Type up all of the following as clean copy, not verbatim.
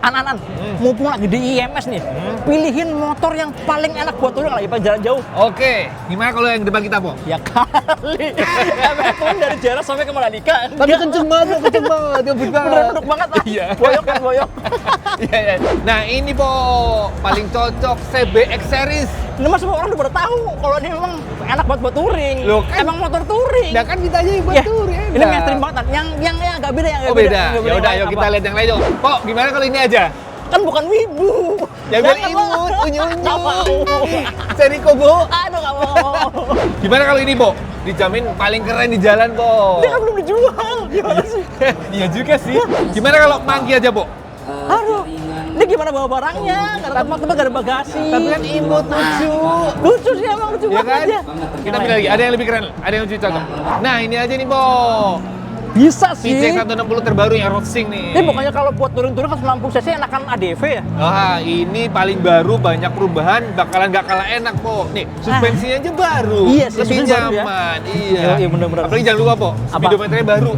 An, mumpung lagi di IMS nih, pilihin motor yang paling enak buat touring lagi jalan jauh. Oke, gimana kalau yang depan kita, Po? Ya kali, emang turun dari Jarak sampai ke Mandalika. Tapi kenceng banget, ngebut banget. Bener banget lah. Iya. Boyok kan, boyok. Iya, iya. Nah, ini, Po, paling cocok CBX series. Ini mah semua orang udah pada tahu kalau ini memang enak buat touring. Loh, kan? Emang motor touring. Nah, kan kita aja buat Ya, touring. ini mainstream banget. Yang agak beda, yang agak Oh, beda. Yang Ya udah, ayo kita lihat yang lain yuk. Po, gimana kalau ini aja? Kan bukan wibu. Yang biar Jangan, imut, Bang. unyu-unyu. Nggak mau. Seri Kobo. Aduh, nggak mau. Gimana kalau ini, Po? Dijamin paling keren di jalan, Po. Dia kan belum dijual. Gimana sih? Iya juga sih. Gimana kalau Monkey aja, Po? Aduh, ini gimana bawa barangnya? Karena tempat-tempat gak ada bagasi. Tapi kan imut, lucu. Lucu sih emang, lucu Iya banget kan? aja. Kita pilih lagi, ada yang lebih keren, ada yang lebih cocok. Nah, ini aja nih, Po. Bisa sih. VJ 160 terbaru yang Roadsing nih. Ini bukannya kalau buat touring-touring kan 90 cc enakan ADV ya? Wah, ini paling baru, banyak perubahan, bakalan gak kalah enak, Po. Nih, suspensinya aja baru. Iya sih, lebih suspensi baru ya. nyaman. Iya. Iya, bener-bener. Apalagi jangan lupa, Po, Apa? speedometernya baru.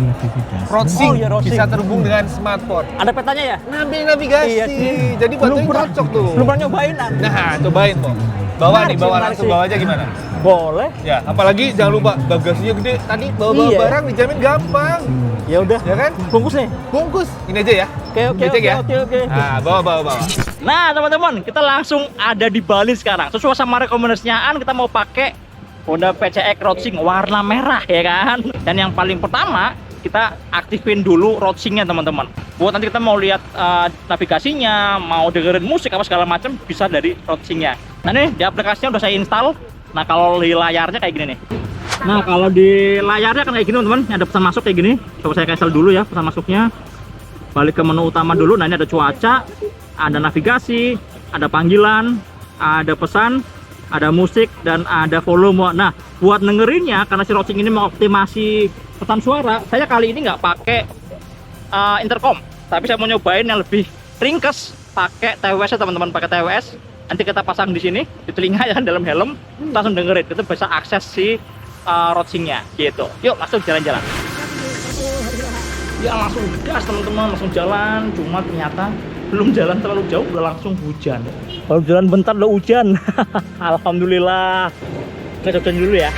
Roadsing, Oh, iya, Roadsing. bisa terhubung dengan smartphone. Ada petanya ya? Ngambil navigasi. Iya sih. Jadi buat touring cocok tuh. Belum pernah nyobain kan? Nah, cobain, Po. Bawa Menarik nih, bawa sih, langsung menarik bawa sih. aja gimana? Boleh. Ya, apalagi jangan lupa bagasinya gede. Tadi bawa Iya. barang dijamin gampang. Ya udah. Ya kan? Bungkus nih. Bungkus. Ini aja ya. Oke, Dicek ya. oke. Nah, bawa. Nah, teman-teman, kita langsung ada di Bali sekarang. Sesuai sama rekomendasinya Aan, kita mau pakai Honda PCX Roadsing warna merah ya kan. Dan yang paling pertama, kita aktifin dulu Roadsingnya teman-teman. Buat nanti kita mau lihat navigasinya, mau dengerin musik apa segala macam bisa dari Roadsingnya. Nah nih di aplikasinya udah saya install. Nah kalau di layarnya kayak gini nih. Nah kalau di layarnya kan kayak gini teman-teman. Ada pesan masuk kayak gini. Coba saya cancel dulu ya pesan masuknya. Balik ke menu utama dulu. Nah ini ada cuaca, ada navigasi, ada panggilan, ada pesan, ada musik, dan ada volume. Nah buat dengerinnya karena si Roadsing ini mengoptimasi pesan suara, saya kali ini nggak pakai intercom, tapi saya mau nyobain yang lebih ringkes pakai TWS ya teman-teman, pakai TWS. Nanti kita pasang di sini di telinga ya dalam helm, langsung dengerin, kita bisa akses si Roadsingnya gitu. Yuk langsung jalan-jalan. Ya langsung gas teman-teman, langsung jalan. Cuma ternyata belum jalan terlalu jauh udah langsung hujan. Kalau jalan bentar udah hujan. Alhamdulillah. Kita cobain dulu ya.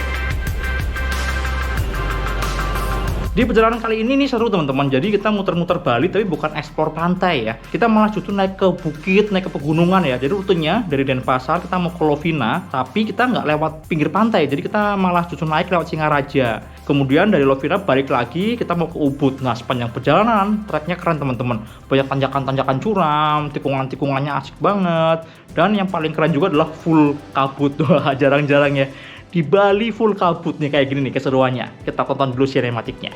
Di perjalanan kali ini nih seru teman-teman. Jadi kita muter-muter Bali tapi bukan eksplor pantai ya. Kita malah justru naik ke bukit, naik ke pegunungan ya. Jadi rutenya dari Denpasar kita mau ke Lovina, tapi kita nggak lewat pinggir pantai. Jadi kita malah justru naik lewat Singaraja. Kemudian dari Lovina balik lagi kita mau ke Ubud. Nah sepanjang perjalanan treknya keren teman-teman. Banyak tanjakan-tanjakan curam, tikungan-tikungannya asik banget. Dan yang paling keren juga adalah full kabut. Wah jarang-jarang ya. Di Bali full kabut nih kayak gini nih keseruannya. Kita tonton dulu sinematiknya.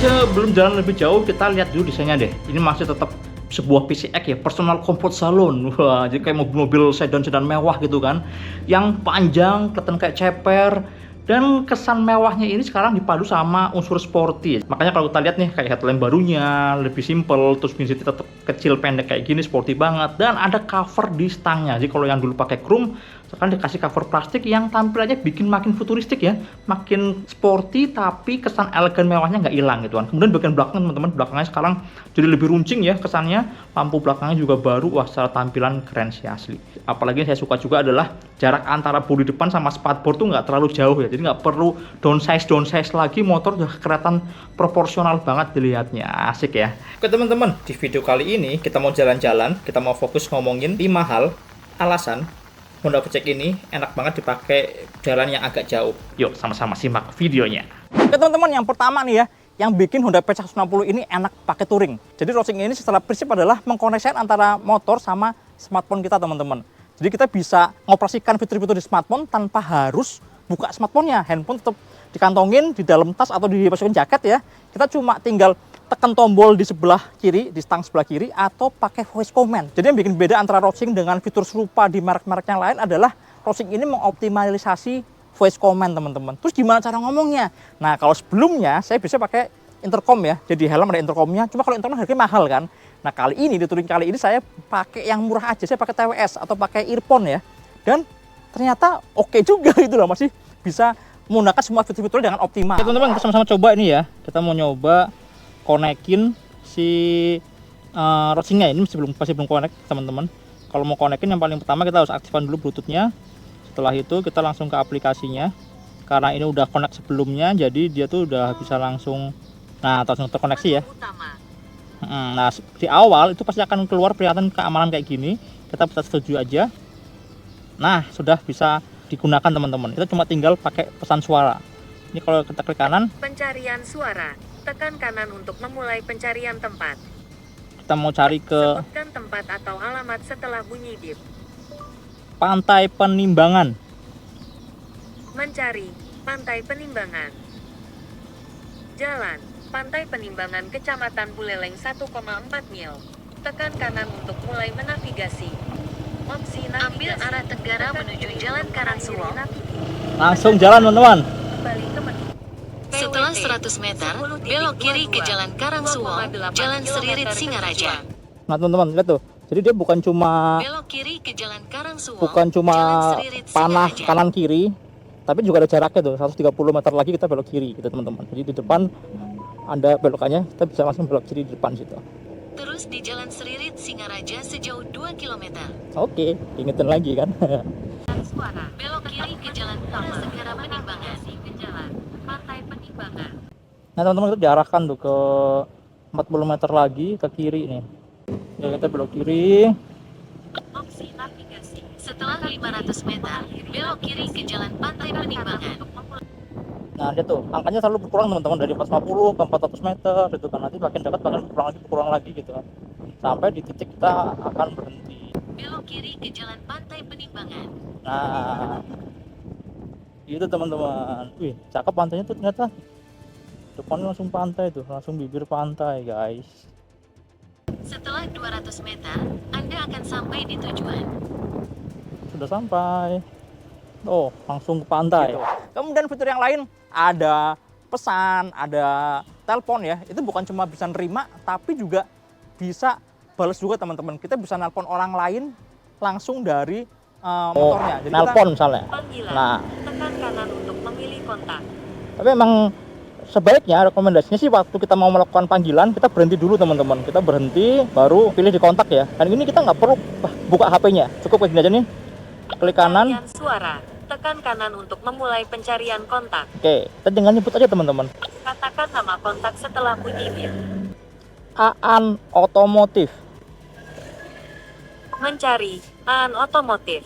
Sebelum jalan lebih jauh kita lihat dulu desainnya deh. Ini masih tetap sebuah PCX ya, personal comfort salon. Wah, jadi kayak mobil-mobil sedan-sedan mewah gitu kan. Yang panjang, kelihatan kayak ceper. Dan kesan mewahnya ini sekarang dipadu sama unsur sporty. Makanya kalau kita lihat nih kayak headlamp barunya lebih simple, terus mesin tetap kecil pendek kayak gini, sporty banget. Dan ada cover di stangnya. Jadi kalau yang dulu pakai chrome, sekarang dikasih cover plastik yang tampilannya bikin makin futuristik ya, makin sporty tapi kesan elegan mewahnya nggak hilang gitu kan. Kemudian bagian belakang teman-teman, belakangnya sekarang jadi lebih runcing ya kesannya. Lampu belakangnya juga baru, wah secara tampilan keren sih asli. Apalagi yang saya suka juga adalah jarak antara bodi depan sama spatboard tuh nggak terlalu jauh ya. Jadi nggak perlu downsize lagi, motor udah kelihatan proporsional banget dilihatnya, asik ya. Oke teman-teman, di video kali ini kita mau jalan-jalan, kita mau fokus ngomongin 5 hal alasan Honda PCX ini enak banget dipakai jalan yang agak jauh. Yuk sama-sama simak videonya. Oke teman-teman, yang pertama nih ya, yang bikin Honda PCX 160 ini enak pakai touring. Jadi Roadsing ini secara prinsip adalah mengkoneksikan antara motor sama smartphone kita teman-teman. Jadi kita bisa mengoperasikan fitur-fitur di smartphone tanpa harus buka smartphone-nya. Handphone tetap dikantongin di dalam tas atau dimasukin jaket ya. Kita cuma tinggal tekan tombol di sebelah kiri, di stang sebelah kiri, atau pakai voice command. Jadi yang bikin beda antara Roadsing dengan fitur serupa di merek-merek yang lain adalah Roadsing ini mengoptimalisasi voice command teman-teman. Terus gimana cara ngomongnya? Nah kalau sebelumnya saya bisa pakai intercom ya. Jadi helm ada intercomnya. Cuma kalau intercom harganya mahal kan. Nah kali ini di touring kali ini saya pakai yang murah aja. Saya pakai TWS atau pakai earphone ya. Dan ternyata oke juga gitu loh, masih bisa menggunakan semua fitur-fitur dengan optimal. Oke teman-teman, kita sama-sama coba ini ya. Kita mau nyoba konekin si rosingnya. Ini masih belum connect teman-teman. Kalau mau konekin yang paling pertama kita harus aktifkan dulu Bluetooth-nya. Setelah itu kita langsung ke aplikasinya. Karena ini udah connect sebelumnya, jadi dia tuh udah bisa langsung, nah langsung terkoneksi ya. Nah di awal itu pasti akan keluar kelihatan keamanan kayak gini. Kita bisa setuju aja. Nah sudah bisa digunakan teman-teman. Kita cuma tinggal pakai pesan suara. Ini kalau kita klik kanan, pencarian suara, tekan kanan untuk memulai pencarian tempat. kita mau cari ke Sebutkan tempat atau alamat setelah bunyi bip. Pantai Penimbangan. Mencari Pantai Penimbangan. Jalan Pantai Penimbangan Kecamatan Buleleng 1,4 mil. Tekan kanan untuk mulai menavigasi. Opsi navigasi. Ambil arah tenggara menuju Jalan Karangsuwo. Langsung jalan teman-teman. Kembali ke menu. Setelah 100 meter, belok kiri ke Jalan Karangsuwo, Jalan Seririt Singaraja. Nah teman-teman lihat tuh. Jadi dia bukan cuma Belok kiri ke Jalan Karangsuwo, panah Jalan Seririt kanan Singaraja. kiri, tapi juga ada jaraknya tuh 130 meter lagi kita belok kiri gitu teman-teman. Jadi di depan ada belokannya, kita bisa langsung belok kiri di depan situ. Terus di Jalan Seririt Singaraja sejauh 2 km. Oke, ingetin lagi kan. Suara. Belok kiri ke Jalan Pura Segara Penimbangan. Ke Jalan Pantai Penimbangan. Nah teman-teman itu diarahkan tuh ke 40 meter lagi ke kiri nih. Ya kita belok kiri. Opsi navigasi. Setelah 500 meter, belok kiri ke Jalan Pantai Penimbangan. Nah dia tuh angkanya selalu berkurang teman-teman, dari 450 ke 400 meter gitu kan, nanti makin dekat makin berkurang lagi gitu kan, sampai di titik kita akan berhenti. Belok kiri ke Jalan Pantai Penimbangan. Nah itu teman-teman, wih cakep pantainya tuh ternyata, depannya langsung pantai tuh, langsung bibir pantai guys. Setelah 200 meter, Anda akan sampai di tujuan. Sudah sampai. Oh, langsung ke pantai. Kemudian fitur yang lain ada pesan, ada telepon ya. Itu bukan cuma bisa nerima, tapi juga bisa balas juga teman-teman. Kita bisa nelpon orang lain langsung dari motornya. Jadi nelpon misalnya. Panggilan. Nah, Tekan kanan untuk memilih kontak. tapi emang sebaiknya rekomendasinya sih waktu kita mau melakukan panggilan kita berhenti dulu teman-teman. Kita berhenti baru pilih di kontak ya. Dan ini kita nggak perlu buka HP-nya. Cukup kayak gini aja nih. Klik kanan. Pencarian suara. Tekan kanan untuk memulai pencarian kontak. Oke, kita tinggal nyebut aja teman-teman. Katakan nama kontak setelah bunyi bip. Aan Otomotif. Mencari Aan Otomotif.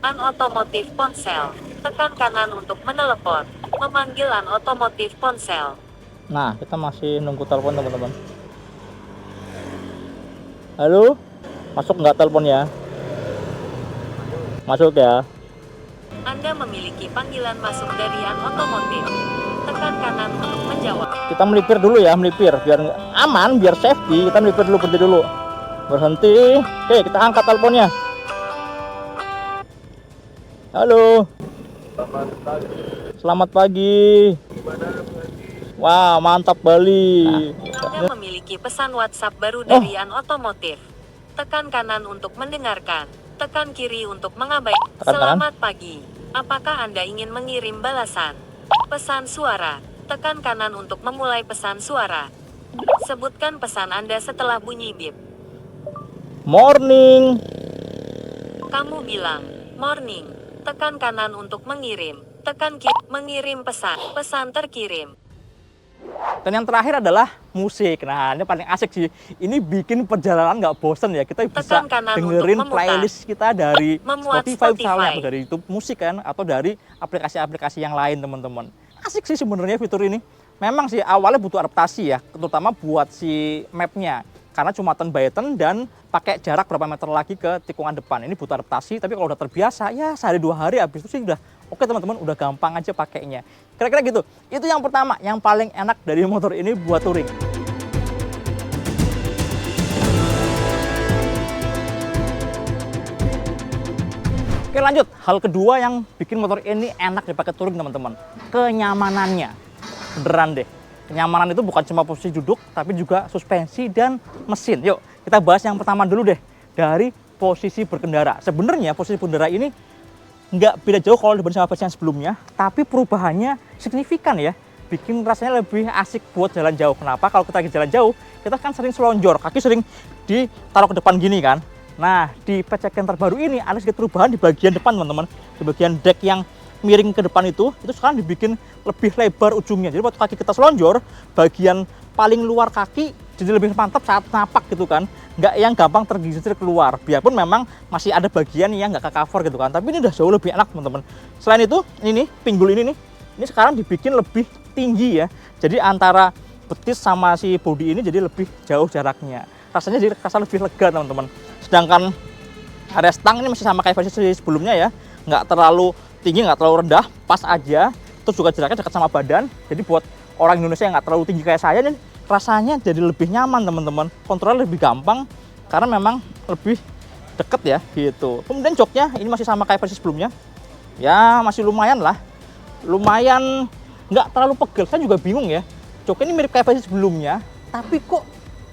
Aan Otomotif Ponsel. Tekan kanan untuk menelepon. Memanggil Aan Otomotif Ponsel. Nah, kita masih nunggu telepon teman-teman. Halo? Masuk nggak teleponnya? Masuk ya. Anda memiliki panggilan masuk dari Aan Otomotif. Tekan kanan untuk menjawab. Kita melipir dulu ya, melipir biar aman, biar safety. Kita melipir dulu, berhenti dulu. Berhenti. Oke, kita angkat teleponnya. Halo. Selamat pagi. Wah, mantap Bali. Anda memiliki pesan WhatsApp baru dari Aan Otomotif. Tekan kanan untuk mendengarkan. Tekan kiri untuk mengabaikan. Tekan kanan. Selamat pagi. Apakah Anda ingin mengirim balasan? Pesan suara. Tekan kanan untuk memulai pesan suara. Sebutkan pesan Anda setelah bunyi bip. Morning. Kamu bilang, morning. Tekan kanan untuk mengirim. Tekan kiri, mengirim pesan. Pesan terkirim. Dan yang terakhir adalah musik. Nah, ini paling asik sih. Ini bikin perjalanan nggak bosen ya. Kita bisa Tekan kanan dengerin untuk memutar. playlist kita dari Memuat Spotify misalnya, Spotify. atau dari YouTube musik kan, atau dari aplikasi-aplikasi yang lain teman-teman. Asik sih sebenarnya fitur ini. Memang sih awalnya butuh adaptasi ya, terutama buat si mapnya. Karena cuma turn by turn dan pakai jarak berapa meter lagi ke tikungan depan. Ini butuh adaptasi, tapi kalau udah terbiasa ya sehari 2 hari habis itu sih udah oke teman-teman, udah gampang aja pakainya. Kira-kira gitu. Itu yang pertama, yang paling enak dari motor ini buat touring. Oke lanjut, hal kedua yang bikin motor ini enak dipakai touring teman-teman. Kenyamanannya. Beneran deh. Kenyamanan itu bukan cuma posisi duduk, tapi juga suspensi dan mesin. Yuk, kita bahas yang pertama dulu deh, dari posisi berkendara. Sebenarnya posisi berkendara ini nggak beda jauh kalau dibanding sama versi yang sebelumnya, tapi perubahannya signifikan ya. Bikin rasanya lebih asik buat jalan jauh. Kenapa? Kalau kita lagi jalan jauh, kita kan sering selonjor, kaki sering ditaruh ke depan gini kan. Nah, di PCX yang terbaru ini ada sedikit perubahan di bagian depan, teman-teman. Di bagian deck yang miring ke depan itu sekarang dibikin lebih lebar ujungnya. Jadi waktu kaki kita selonjor, bagian paling luar kaki jadi lebih mantap saat napak gitu kan. Nggak yang gampang tergelincir keluar. Biarpun memang masih ada bagian yang nggak ke cover gitu kan. Tapi ini udah jauh lebih enak, teman-teman. Selain itu, ini pinggul ini nih, ini sekarang dibikin lebih tinggi ya. Jadi antara betis sama si bodi ini jadi lebih jauh jaraknya. Rasanya jadi rasa lebih lega, teman-teman. Sedangkan area stang ini masih sama kayak versi sebelumnya ya. Nggak terlalu tinggi, nggak terlalu rendah, pas aja. Terus juga jaraknya dekat sama badan. Jadi buat orang Indonesia yang nggak terlalu tinggi kayak saya nih, rasanya jadi lebih nyaman, teman-teman. Kontrolnya lebih gampang karena memang lebih deket ya gitu. Kemudian joknya ini masih sama kayak versi sebelumnya. Ya masih lumayan lah. Lumayan nggak terlalu pegel. Saya juga bingung ya. Jok ini mirip kayak versi sebelumnya, tapi kok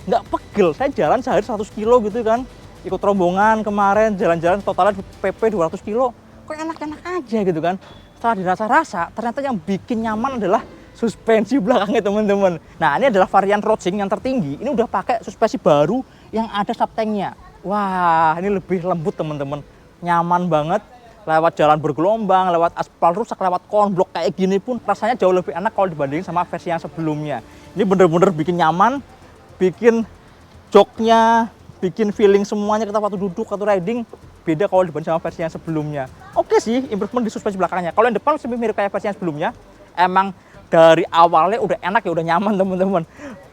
nggak pegel. Saya jalan sehari 100 kilo gitu kan. Ikut rombongan kemarin, jalan-jalan totalnya PP 200 kilo. Kok enak-enak aja gitu kan. Setelah dirasa-rasa, ternyata yang bikin nyaman adalah suspensi belakangnya, teman-teman. Nah, ini adalah varian Roadster yang tertinggi. Ini udah pakai suspensi baru yang ada subtanknya. Wah, ini lebih lembut, teman-teman. Nyaman banget. Lewat jalan bergelombang, lewat aspal rusak, lewat konblok kayak gini pun rasanya jauh lebih enak kalau dibandingin sama versi yang sebelumnya. Ini bener-bener bikin nyaman, bikin joknya, bikin feeling semuanya kita waktu duduk atau riding beda kalau dibanding sama versi yang sebelumnya. Oke sih, improvement di suspensi belakangnya. Kalau yang depan masih mirip kayak versi yang sebelumnya. Emang dari awalnya udah enak ya, udah nyaman, teman-teman.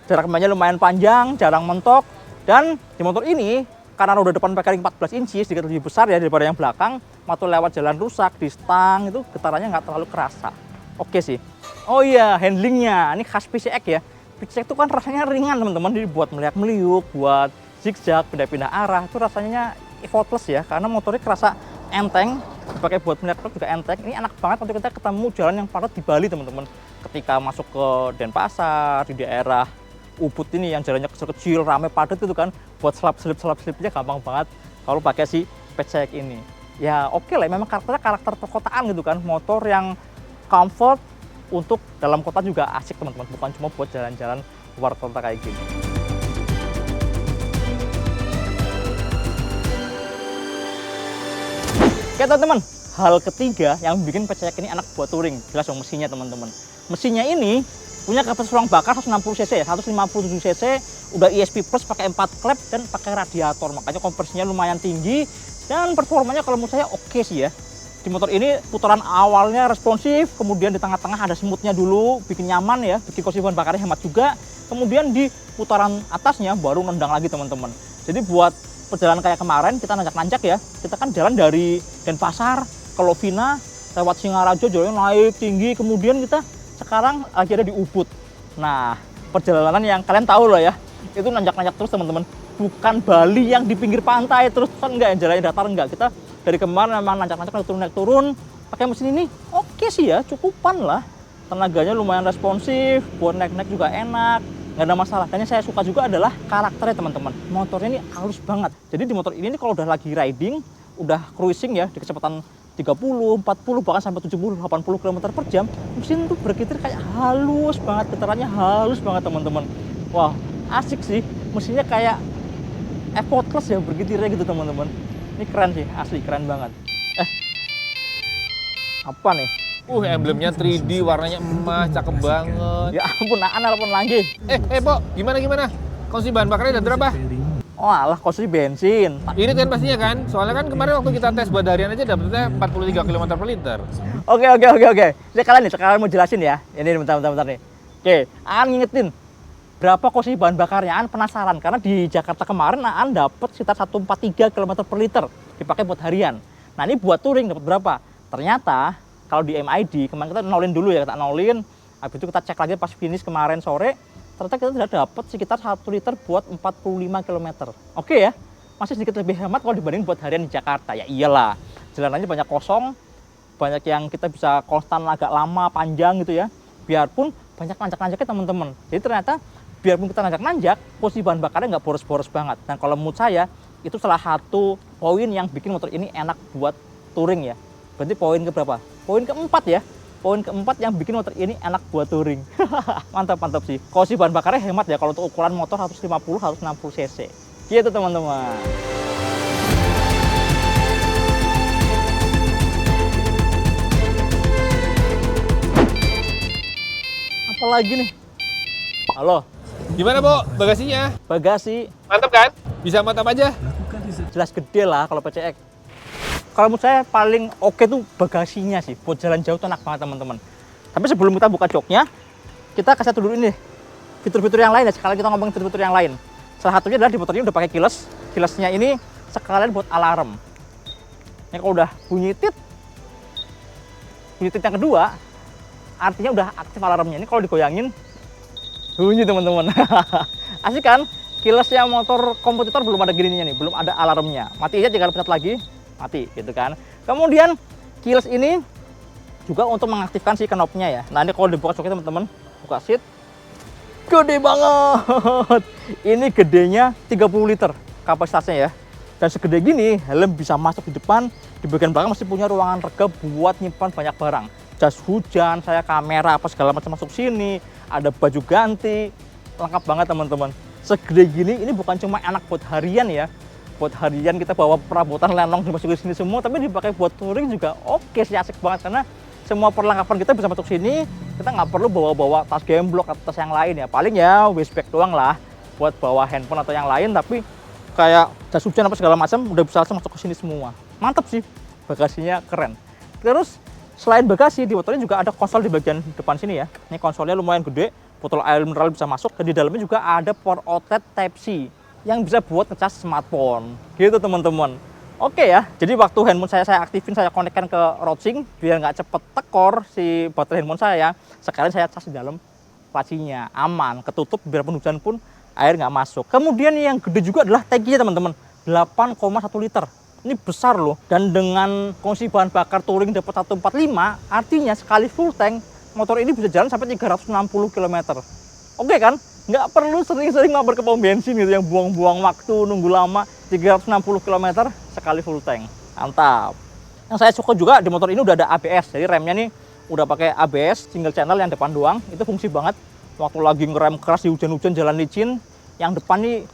Jarak mainnya lumayan panjang, jarang mentok. Dan di motor ini, karena udah depan pakai ring 14 inci, sedikit lebih besar ya daripada yang belakang. Waktu lewat jalan rusak, di stang, itu getarannya nggak terlalu kerasa. Oke sih. Oh iya, handlingnya. Ini khas PCX ya. PCX itu kan rasanya ringan, teman-teman. Jadi buat meliuk-meliuk, buat zigzag, pindah-pindah arah, itu rasanya effortless ya, karena motornya kerasa enteng, dipakai buat melihat juga enteng. Ini enak banget waktu kita ketemu jalan yang padat di Bali, teman-teman. Ketika masuk ke Denpasar, di daerah Ubud ini yang jalannya kecil-kecil, rame padat itu kan, buat selip-selipnya gampang banget kalau pakai si PCX ini. Ya oke lah, memang karakter perkotaan gitu kan, motor yang comfort untuk dalam kota juga asik, teman-teman, bukan cuma buat jalan-jalan luar kota kayak gini. Oke teman-teman, hal ketiga yang bikin PCX ini enak buat touring, jelas dong mesinnya, teman-teman. Mesinnya ini punya kapasitas ruang bakar 160 cc ya, 157 cc, udah ESP Plus pakai 4 klep dan pakai radiator, makanya kompresinya lumayan tinggi dan performanya kalau menurut saya oke sih ya. Di motor ini putaran awalnya responsif, kemudian di tengah-tengah ada semutnya dulu, bikin nyaman ya, bikin konsumsi bahan bakarnya hemat juga. Kemudian di putaran atasnya baru nendang lagi, teman-teman. Jadi buat perjalanan kayak kemarin kita nanjak-nanjak ya, kita kan jalan dari Denpasar ke Lovina, lewat Singaraja, jalannya naik tinggi, kemudian kita sekarang lagi ada di Ubud. Nah, perjalanan yang kalian tahu lah ya, itu nanjak-nanjak terus, teman-teman. Bukan Bali yang di pinggir pantai terus kan, enggak, yang jalannya datar enggak. Kita dari kemarin memang nanjak-nanjak naik turun pakai mesin ini oke sih ya, cukupan lah. Tenaganya lumayan responsif, buat naik-naik juga enak, nggak ada masalah. Dan yang saya suka juga adalah karakternya, teman-teman. Motornya ini halus banget. Jadi di motor ini kalau udah lagi riding, udah cruising ya di kecepatan 30, 40, bahkan sampai 70, 80 km per jam, mesin tuh bergetar kayak halus banget, getarannya halus banget, teman-teman. Wah, asik sih. Mesinnya kayak effortless ya, bergetirnya gitu, teman-teman. Ini keren sih, asli keren banget. Apa nih? Emblemnya 3D, warnanya emas, cakep banget. Ya ampun, nelpon lagi. Po, gimana? Konsumsi bahan bakarnya udah berapa? Oh alah, konsumsi bensin. Ini kan pastinya kan, soalnya kan kemarin waktu kita tes buat harian aja dapetnya 43 km per liter. Oke. Sekarang mau jelasin ya. Ini bentar nih. Oke, Aan ngingetin berapa konsumsi bahan bakarnya. Aan penasaran karena di Jakarta kemarin Aan dapat sekitar 143 km per liter dipakai buat harian. Nah ini buat touring dapat berapa? Ternyata kalau di MID kemarin kita nolin dulu ya, kita nolin. Habis itu kita cek lagi pas finish kemarin sore. Ternyata kita sudah dapat sekitar 1 liter buat 45 km. Oke ya, masih sedikit lebih hemat kalau dibanding buat harian di Jakarta. Ya iyalah, jalanannya banyak kosong, banyak yang kita bisa konstan agak lama, panjang gitu ya. Biarpun banyak nanjak-nanjaknya teman-teman. Jadi ternyata biarpun kita nanjak-nanjak, posisi bahan bakarnya nggak boros-boros banget. Dan kalau menurut saya, itu salah satu poin yang bikin motor ini enak buat touring ya. Berarti poin ke berapa? Poin keempat ya. Poin keempat yang bikin motor ini enak buat touring. Mantap sih. Posisi bahan bakarnya hemat ya, kalau untuk ukuran motor 150-160 cc. Gitu teman-teman. Apalagi nih? Halo, Gimana, Bu? Bagasinya? bagasi Mantap kan? Bisa mantap aja. jelas gede lah kalau PCX. Kalau menurut saya paling oke tuh bagasinya sih, buat jalan jauh tuh enak banget teman-teman. Tapi sebelum kita buka joknya, kita kasih dulu ini fitur-fitur yang lain ya. Sekalian kita ngomongin fitur-fitur yang lain. Salah satunya adalah di motor ini udah pakai keyless. Keylessnya ini sekalian buat alarm. Ini kalau udah bunyi tit yang kedua, artinya udah aktif alarmnya. Ini kalau digoyangin bunyi teman-teman. Asik kan? Keylessnya motor kompetitor belum ada gininya nih, belum ada alarmnya. Mati aja, tinggal pencet lagi, mati gitu kan. Kemudian keyless ini juga untuk mengaktifkan si knopnya ya. Nah ini kalau dibuka joknya teman-teman, buka seat, gede banget. Ini gedenya 30 liter kapasitasnya ya. Dan segede gini, helm bisa masuk di depan. Di bagian belakang masih punya ruangan rega buat nyimpan banyak barang. Jas hujan, saya kamera apa segala macam masuk sini. Ada baju ganti, lengkap banget teman-teman. Segede gini, ini bukan cuma enak buat harian ya. Buat harian kita bawa perabotan lenong dimasukin sini semua, tapi dipakai buat touring juga oke sih, asik banget. Karena semua perlengkapan kita bisa masuk sini, kita nggak perlu bawa-bawa tas gemblok atau tas yang lain ya. Paling ya waist bag doang lah buat bawa handphone atau yang lain, tapi kayak jas hujan apa segala macam udah bisa langsung masuk ke sini semua. Mantap sih, bagasinya keren. Terus selain bagasi, di motornya juga ada konsol di bagian depan sini ya. Ini konsolnya lumayan gede, botol air mineral bisa masuk, dan di dalamnya juga ada power outlet Type-C yang bisa buat ngecas smartphone. Gitu teman-teman. Oke ya, jadi waktu handphone saya aktifin, saya konekkan ke Rodsync biar nggak cepet tekor si baterai handphone saya. Sekalian saya cas di dalam lacinya, aman, ketutup, biarpun hujan pun air nggak masuk. Kemudian yang gede juga adalah tangkinya teman-teman, 8,1 liter. Ini besar loh, dan dengan konsumsi bahan bakar touring dapat 145, artinya sekali full tank motor ini bisa jalan sampai 360 km. Oke kan? Nggak perlu sering-sering mampir ke pom bensin gitu yang buang-buang waktu, nunggu lama. 360 km sekali full tank. Mantap. Yang saya suka juga di motor ini udah ada ABS. Jadi remnya nih udah pakai ABS, single channel yang depan doang. Itu fungsi banget. Waktu lagi ngerem keras di hujan-hujan jalan licin, yang depan nih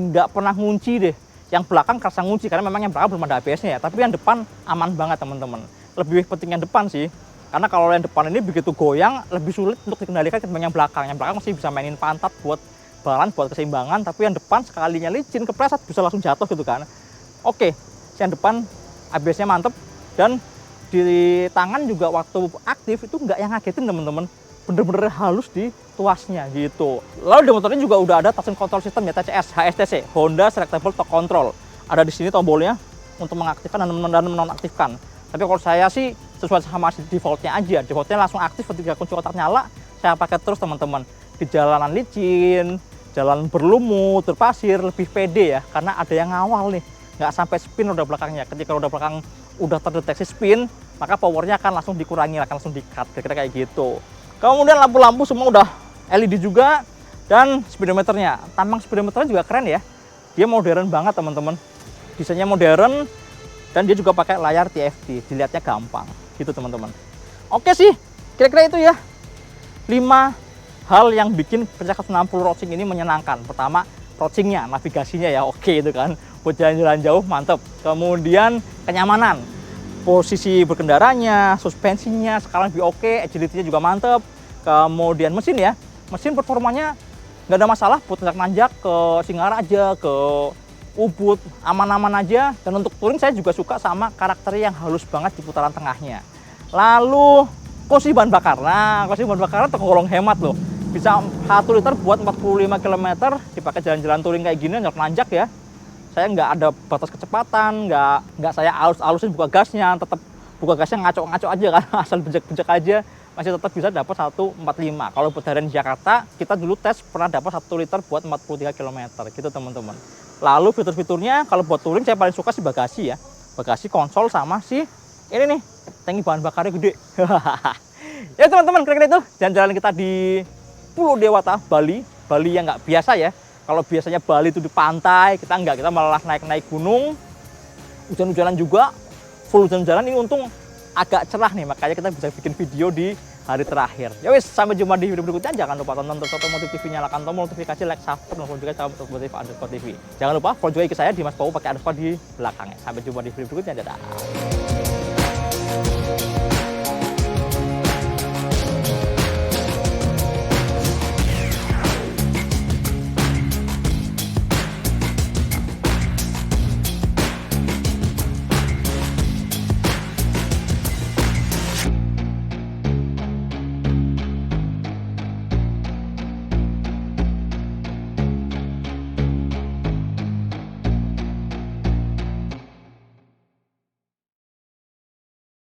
nggak pernah ngunci deh. Yang belakang kerasa ngunci karena memang yang belakang belum ada ABS-nya ya. Tapi yang depan aman banget teman-teman. Lebih penting yang depan sih. Karena kalau yang depan ini begitu goyang, lebih sulit untuk dikendalikan ketimbang yang belakang. Yang belakang masih bisa mainin pantat buat balance, buat keseimbangan. Tapi yang depan sekalinya licin, kepleset bisa langsung jatuh gitu kan. Oke, yang depan ABS-nya mantep. Dan di tangan juga waktu aktif itu nggak yang ngagetin teman-teman. Bener-bener halus di tuasnya gitu. Lalu di motor ini juga udah ada touch control system ya, TCS, HSTC, Honda Selectable Torque Control. Ada di sini tombolnya untuk mengaktifkan dan menonaktifkan. Tapi kalau saya sih sesuai sama defaultnya aja. Defaultnya langsung aktif ketika kunci kotak nyala. Saya pakai terus teman-teman. Di jalanan licin, jalan berlumut, berpasir, lebih pede ya. Karena ada yang ngawal nih. Nggak sampai spin roda belakangnya. Ketika roda belakang udah terdeteksi spin, maka powernya akan langsung dikurangi, akan langsung di-cut. Kira-kira kayak gitu. Kemudian lampu-lampu semua udah LED juga. Dan speedometernya. Tampang speedometernya juga keren ya. Dia modern banget teman-teman. Desainnya modern. Dan dia juga pakai layar TFT, dilihatnya gampang, gitu teman-teman. Oke sih, kira-kira itu ya 5 hal yang bikin PCX 160 Rodsync ini menyenangkan. Pertama, Rodsync-nya, navigasinya ya oke itu kan, buat jalan-jalan jauh mantep. Kemudian kenyamanan, posisi berkendaranya, suspensinya sekarang lebih oke, agility-nya juga mantep. Kemudian mesin ya, mesin performanya nggak ada masalah, buat nanjak ke Singaraja, ke Ubud, aman-aman aja. Dan untuk touring saya juga suka sama karakter yang halus banget di putaran tengahnya. Lalu konsumsi bahan bakar. Nah, konsumsi bahan bakar tergolong hemat loh. Bisa 1 liter buat 45 km dipakai jalan-jalan touring kayak gini, nanjak ya. Saya nggak ada batas kecepatan, nggak saya alus-alusin buka gasnya, tetap buka gasnya ngaco-ngaco aja kan, asal bejek-bejek aja masih tetap bisa dapat 145. Kalau buat harian di Jakarta, kita dulu tes pernah dapat 1 liter buat 43 km gitu teman-teman. Lalu fitur-fiturnya kalau buat touring saya paling suka sih bagasi ya. Bagasi, konsol, sama si ini nih, tangki bahan bakarnya gede. Ya teman-teman, kira-kira itu jalan-jalan kita di Pulau Dewata, Bali. Bali yang nggak biasa ya. Kalau biasanya Bali itu di pantai, kita nggak, kita malah naik-naik gunung. Hujan-hujanan juga, full hujan-hujanan. Ini untung agak cerah nih, makanya kita bisa bikin video di hari terakhir. Ya wis, sampai jumpa di video berikutnya. Jangan lupa tonton terus Otomotif TV, nyalakan tombol notifikasi, like, subscribe, dan juga channel Otomotif_TV. Jangan lupa follow juga IG saya Dimas Pau pakai underscore di belakangnya. Sampai jumpa di video berikutnya. Dadah.